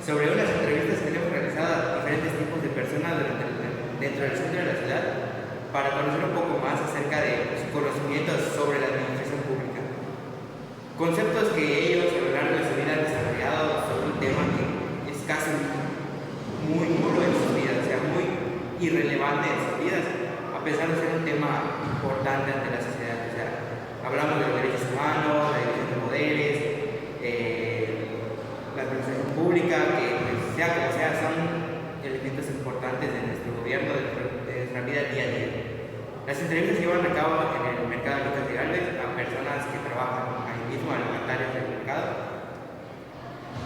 sobre unas entrevistas que hemos realizado a diferentes tipos de personas dentro del centro de la ciudad para conocer un poco más acerca de sus conocimientos sobre la administración pública. Conceptos que ellos a lo largo de su vida han desarrollado sobre un tema que es casi muy nulo en sus vidas, o sea, muy irrelevante en sus vidas, a pesar de ser un tema importante ante la sociedad. O sea, hablamos de los derechos humanos, la división de poderes, la administración pública, que pues, sea como sea, son elementos importantes de nuestro gobierno, de nuestra vida día a día. Las entrevistas se llevan a cabo en el mercado Lucas de Gálvez a personas que trabajan ahí mismo, a locatarios del mercado,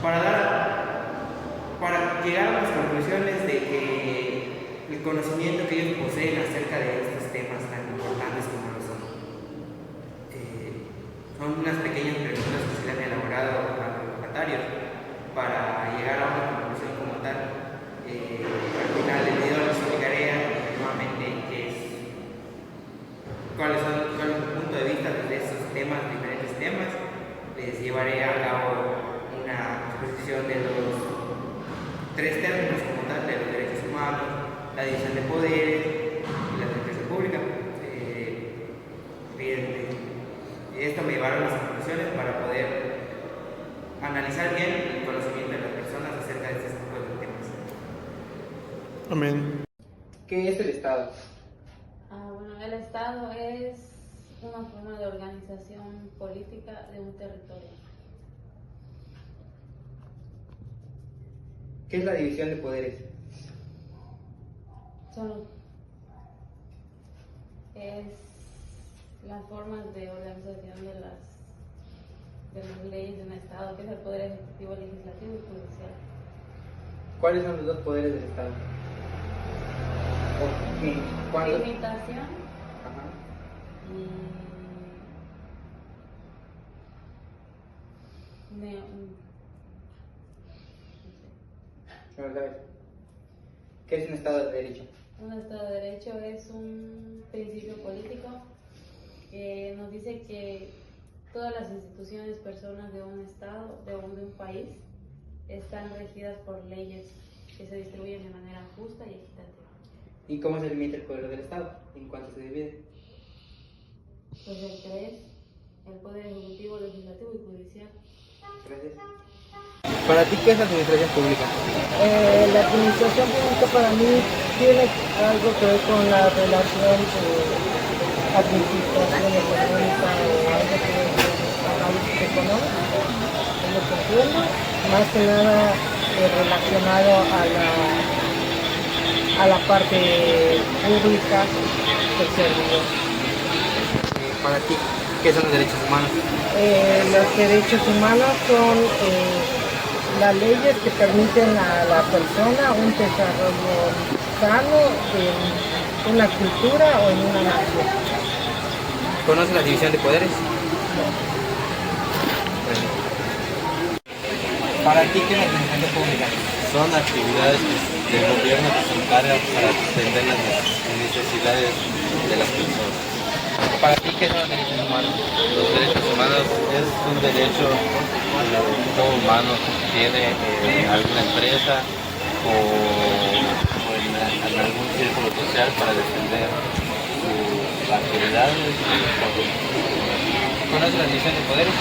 para llegar a las conclusiones de que el conocimiento que ellos poseen acerca de estos temas tan importantes como lo son. Son unas pequeñas preguntas que se le han elaborado a los locatarios para llegar a una conclusión como tal. Al final del video les explicaré nuevamente cuál es mi punto de vista de estos temas, diferentes temas. Les llevaré a cabo una exposición de los tres términos como tal, de los derechos humanos, la división de poderes y la administración pública. Esto me llevará a las conclusiones para poder analizar bien el conocimiento de las personas acerca de este tipo de temas. Amén. ¿Qué es el Estado? Bueno, el Estado es una forma de organización política de un territorio. ¿Qué es la división de poderes? Es la forma de organización de las leyes de un Estado, que es el poder ejecutivo, legislativo y judicial. ¿Cuáles son los dos poderes del Estado? ¿Cuándo? Limitación Ajá. ¿Qué es un Estado de Derecho? Un Estado de Derecho es un principio político que nos dice que todas las instituciones, personas de un Estado, de un país, están regidas por leyes que se distribuyen de manera justa y equitativa. ¿Y cómo se limita el poder del Estado? ¿En cuánto se divide? Pues el que es el poder ejecutivo, legislativo y judicial. Gracias. ¿Para ti qué es la administración pública? La administración pública para mí tiene algo que ver con la relación de administración económica o algo que ver con análisis económico, es lo que entiendo, más que nada relacionado a la parte pública del servidor. ¿Para ti qué son los derechos humanos? Los derechos humanos son las leyes que permiten a la persona un desarrollo sano en una cultura o en una nación. ¿Conoces la división de poderes? ¿Para ti qué es la administración pública? Son actividades del gobierno que se encargan para atender las necesidades de las personas. ¿Para ti qué son los derechos humanos? Los derechos humanos es un derecho que todo humano tiene en alguna empresa o en algún círculo social para defender sus actividades. ¿Conoces la división de poderes?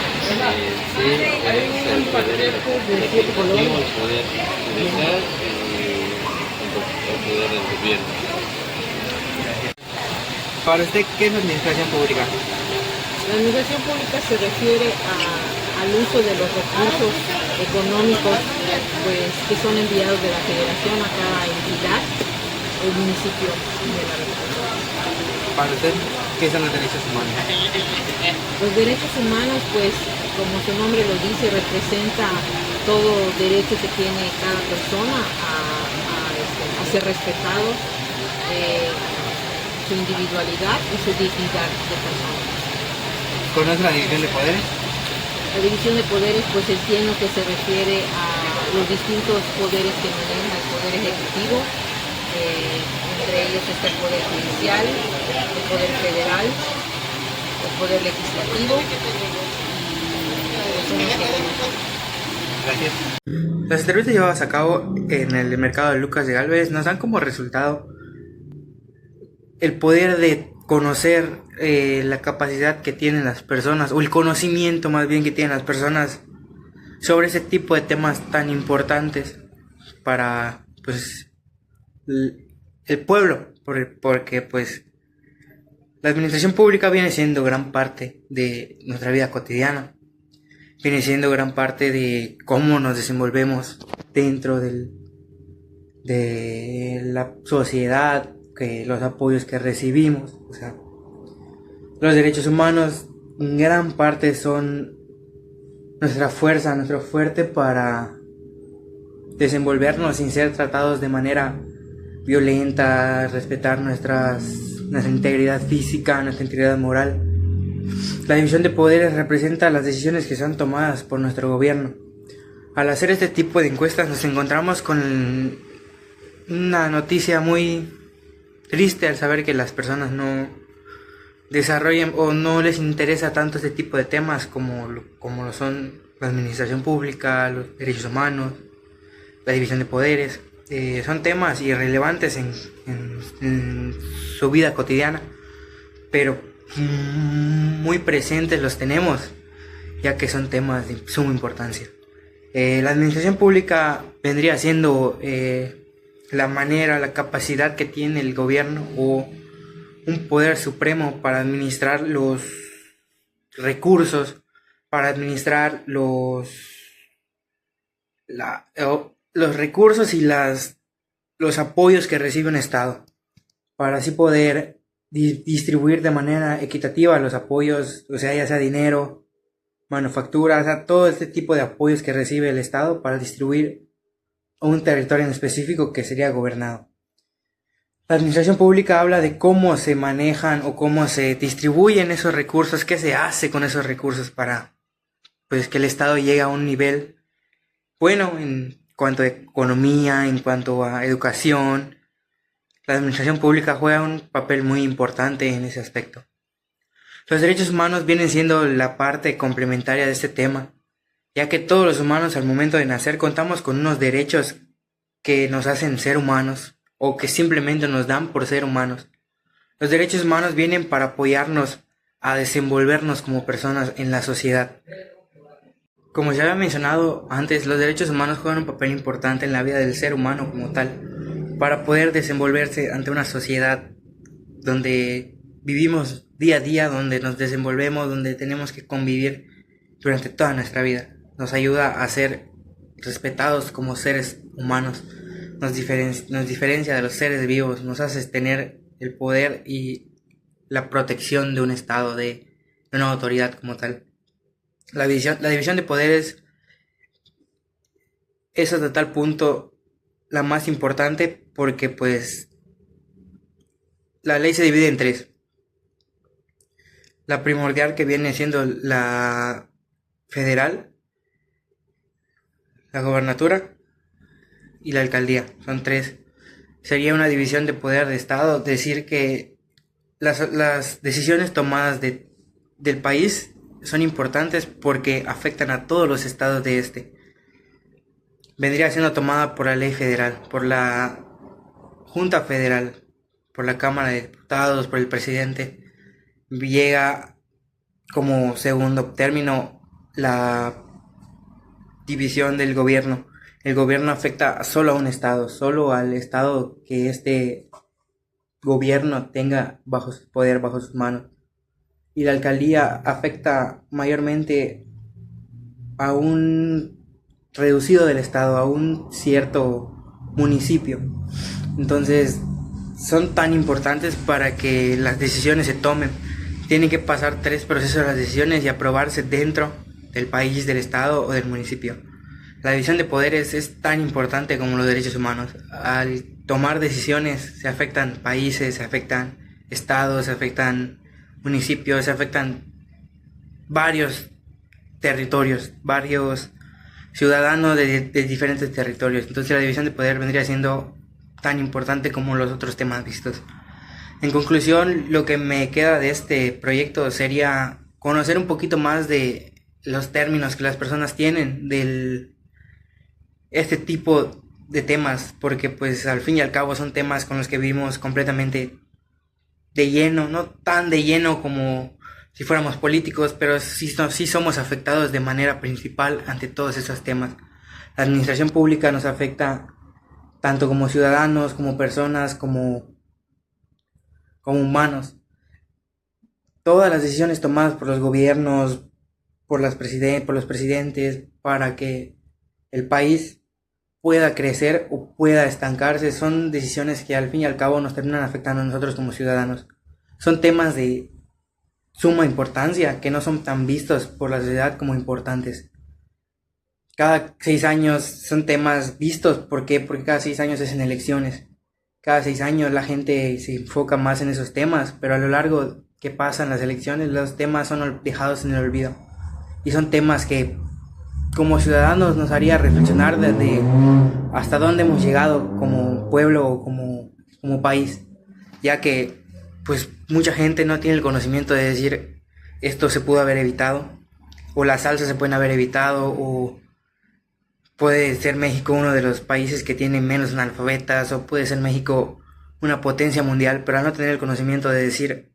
Sí, es el poder ejecutivo, el poder judicial y el poder del gobierno. Para usted, ¿qué es la administración pública? La administración pública se refiere al uso de los recursos económicos pues, que son enviados de la Federación a cada entidad o municipio de la República. Para usted, ¿qué son los derechos humanos? Los derechos humanos, pues, como su nombre lo dice, representa todo derecho que tiene cada persona a ser respetado, su individualidad y su dignidad de persona. ¿Conoce la división de poderes? La división de poderes, pues, entiendo que se refiere a los distintos poderes que maneja el poder ejecutivo. Entre ellos está el poder judicial, el poder federal, el poder legislativo y Gracias. Las entrevistas llevadas a cabo en el mercado de Lucas de Gálvez nos dan como resultado el poder de conocer la capacidad que tienen las personas, o el conocimiento más bien que tienen las personas sobre ese tipo de temas tan importantes para pues el pueblo, porque pues la administración pública viene siendo gran parte de nuestra vida cotidiana, viene siendo gran parte de cómo nos desenvolvemos dentro de la sociedad, que los apoyos que recibimos, o sea, los derechos humanos en gran parte son nuestra fuerza, nuestro fuerte para desenvolvernos sin ser tratados de manera violenta, respetar nuestra integridad física, nuestra integridad moral. La división de poderes representa las decisiones que son tomadas por nuestro gobierno. Al hacer este tipo de encuestas nos encontramos con una noticia muy triste al saber que las personas no desarrollan o no les interesa tanto este tipo de temas como lo son la administración pública, los derechos humanos, la división de poderes. Son temas irrelevantes en su vida cotidiana, pero muy presentes los tenemos, ya que son temas de suma importancia. La administración pública vendría siendo la capacidad que tiene el gobierno o un poder supremo para administrar los recursos, para administrar los recursos y los apoyos que recibe un estado, para así poder distribuir de manera equitativa los apoyos, o sea, ya sea dinero, manufactura, o sea, todo este tipo de apoyos que recibe el estado para distribuir a un territorio en específico que sería gobernado. La administración pública habla de cómo se manejan o cómo se distribuyen esos recursos, qué se hace con esos recursos para pues que el estado llegue a un nivel bueno en cuanto a economía, en cuanto a educación. La administración pública juega un papel muy importante en ese aspecto. Los derechos humanos vienen siendo la parte complementaria de este tema, ya que todos los humanos al momento de nacer contamos con unos derechos que nos hacen ser humanos o que simplemente nos dan por ser humanos. Los derechos humanos vienen para apoyarnos a desenvolvernos como personas en la sociedad. Como ya había mencionado antes, los derechos humanos juegan un papel importante en la vida del ser humano como tal, para poder desenvolverse ante una sociedad donde vivimos día a día, donde nos desenvolvemos, donde tenemos que convivir durante toda nuestra vida. Nos ayuda a ser respetados como seres humanos, nos diferencia de los seres vivos, nos hace tener el poder y la protección de un estado, de una autoridad como tal. La división de poderes es hasta tal punto la más importante porque pues la ley se divide en tres. La primordial, que viene siendo la federal, la gobernatura y la alcaldía. Son tres. Sería una división de poder de estado, decir que las decisiones tomadas del país son importantes porque afectan a todos los estados de este. Vendría siendo tomada por la ley federal, por la Junta Federal, por la Cámara de Diputados, por el presidente. Llega como segundo término la división del gobierno. El gobierno afecta solo a un estado, solo al estado que este gobierno tenga bajo su poder, bajo sus manos. Y la alcaldía afecta mayormente a un reducido del estado, a un cierto municipio. Entonces son tan importantes para que las decisiones se tomen. Tienen que pasar 3 procesos de las decisiones y aprobarse dentro del país, del estado o del municipio. La división de poderes es tan importante como los derechos humanos. Al tomar decisiones se afectan países, se afectan estados, se afectan municipios, se afectan varios territorios, varios ciudadanos de diferentes territorios. Entonces la división de poder vendría siendo tan importante como los otros temas vistos. En conclusión, lo que me queda de este proyecto sería conocer un poquito más de los términos que las personas tienen, del este tipo de temas, porque pues al fin y al cabo son temas con los que vivimos completamente de lleno, no tan de lleno como si fuéramos políticos, pero sí somos afectados de manera principal ante todos esos temas. La administración pública nos afecta tanto como ciudadanos, como personas, como humanos. Todas las decisiones tomadas por los gobiernos, por los presidentes, para que el país pueda crecer o pueda estancarse, son decisiones que al fin y al cabo nos terminan afectando a nosotros como ciudadanos. Son temas de suma importancia que no son tan vistos por la sociedad como importantes. Cada 6 años son temas vistos. ¿Por qué? Porque cada 6 años es en elecciones. Cada 6 años la gente se enfoca más en esos temas, pero a lo largo que pasan las elecciones, los temas son dejados en el olvido. Y son temas que como ciudadanos nos haría reflexionar desde hasta dónde hemos llegado como pueblo o como país, ya que pues mucha gente no tiene el conocimiento de decir esto se pudo haber evitado, o las salsas se pueden haber evitado, o puede ser México uno de los países que tiene menos analfabetas, o puede ser México una potencia mundial, pero al no tener el conocimiento de decir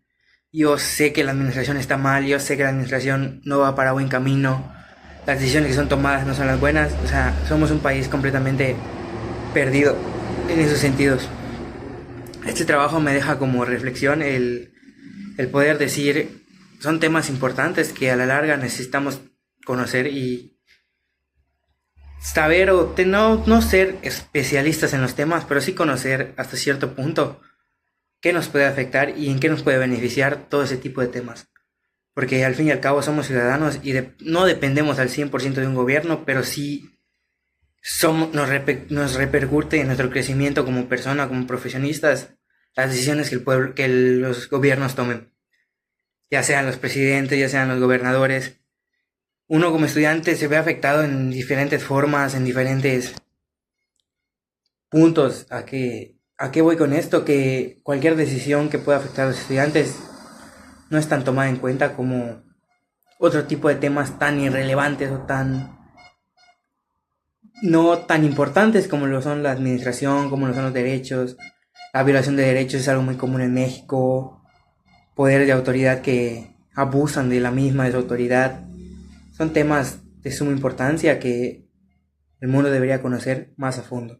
yo sé que la administración está mal, yo sé que la administración no va para buen camino, las decisiones que son tomadas no son las buenas, o sea, somos un país completamente perdido en esos sentidos. Este trabajo me deja como reflexión el poder decir, son temas importantes que a la larga necesitamos conocer y saber o no ser especialistas en los temas, pero sí conocer hasta cierto punto qué nos puede afectar y en qué nos puede beneficiar todo ese tipo de temas. Porque al fin y al cabo somos ciudadanos y no dependemos al 100% de un gobierno, pero sí nos repercute en nuestro crecimiento como persona, como profesionistas, las decisiones que los gobiernos tomen. Ya sean los presidentes, ya sean los gobernadores. Uno como estudiante se ve afectado en diferentes formas, en diferentes puntos. ¿A qué voy con esto? Que cualquier decisión que pueda afectar a los estudiantes no es tan tomada en cuenta como otro tipo de temas tan irrelevantes o no tan importantes como lo son la administración, como lo son los derechos. La violación de derechos es algo muy común en México. Poderes de autoridad que abusan de la misma, de su autoridad. Son temas de suma importancia que el mundo debería conocer más a fondo.